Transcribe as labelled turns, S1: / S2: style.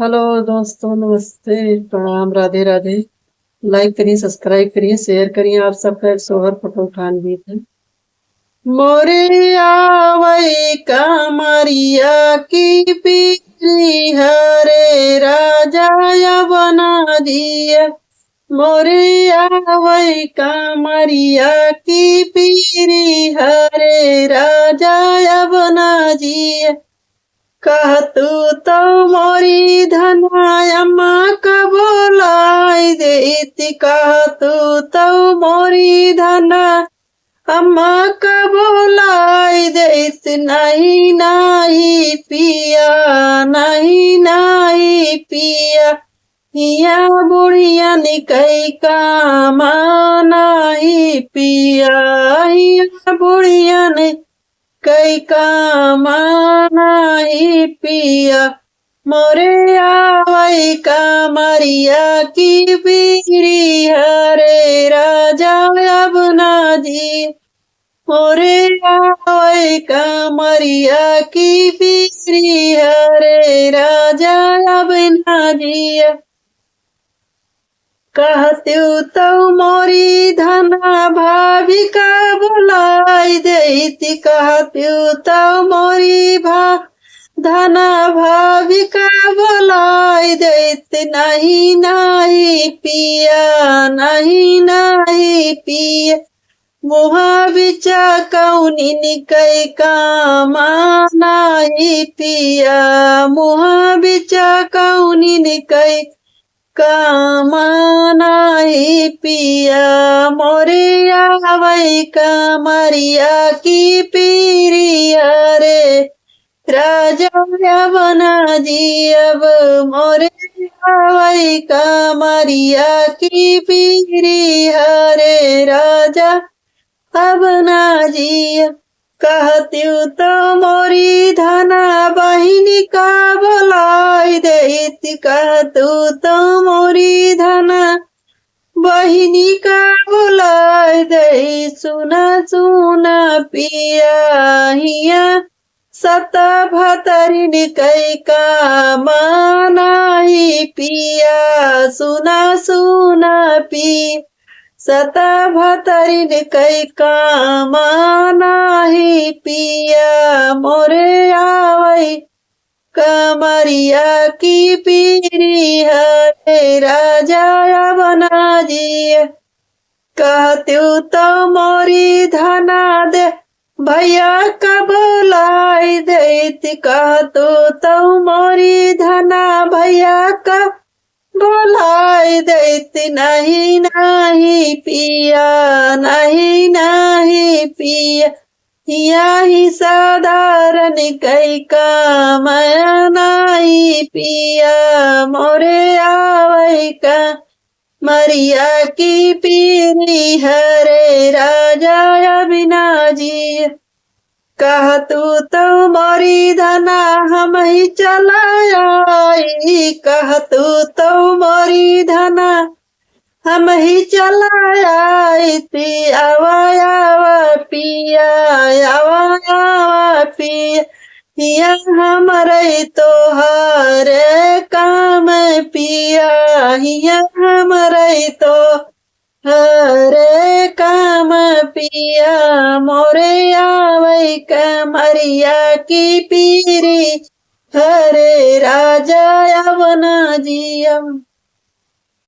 S1: Hello दोस्तों, नमस्ते, प्रणाम, राधे राधे। लाइक करिए, सब्सक्राइब करिए, शेयर करिए। आप सबका एक सोहर पटो ठान भी है। मोरिया वही कामरिया की पीरी हरे राजा या बना दिया। मोरिया वही कामरिया की पीरी हरे राजा या बना दिया। कह तू तो मोरी धनायमा का बोलाई देती। कह तू तो मोरी धना अम्मा का बोलाई देती। नहीं नहीं पिया, नहीं नहीं पिया। हिया बुढ़िया निकई कामा नहीं पिया। हिया बुढ़िया ने कई कामाना ही पिया। मोरे आवई कामरिया की पीरी हरे राजा अब ना जी। मोरे आवई कामरिया की पीरी हरे राजा अब ना जी। कहत्यू तो मोरी धना भाभी का बुलाई देती। कहत्यू तो मोरी धना भाभी का बुलाई देती। नहीं नहीं पिया, नहीं नहीं पिया। मुहा बिचा कौनी निकई कामा नहीं पिया। मुहा बिचा कौनी निकई कामना ही पिया। मोरिया वही कामरिया की पीरिया रे राजा बना जी। अब मोरिया वही कामरिया की पीरिया रे राजा अब ना जी। कहत्यू तो मोरी धना बहिनी का बोलाई देती। कहतू तो मोरी धना बहिनी का बोलाई दे। सुना सुना पिया हिया सत भतरिन कई का माना ही पिया। सुना सुना पी सत भतरिन कई कामाना ही पिया। मोरे आवई कमरिया की पीरी हरे राजा बना जी। कहत्यू तो मोरी धना दे भैया का बोलाई देती। कहतू तो मोरी धना भैया का बोलाई देती। नहीं नहीं पिया, नहीं नहीं पिया। यही साधारण कई काम नहीं पिया। मोरे आवई का मरिया की पीरी हरे राजा बिना जी। कहतू तो मोरी धना हम ही चलाया। कहतू तो मोरी धना हम ही चलाया थी। आवा आवा पिया, आवा आवा पिया। हिया हमारे तो हरे काम पिया। हिया हमारे तो हरे काम पिया। मोरे आवई कमरिया की पीरी हरे राजा बना जिया।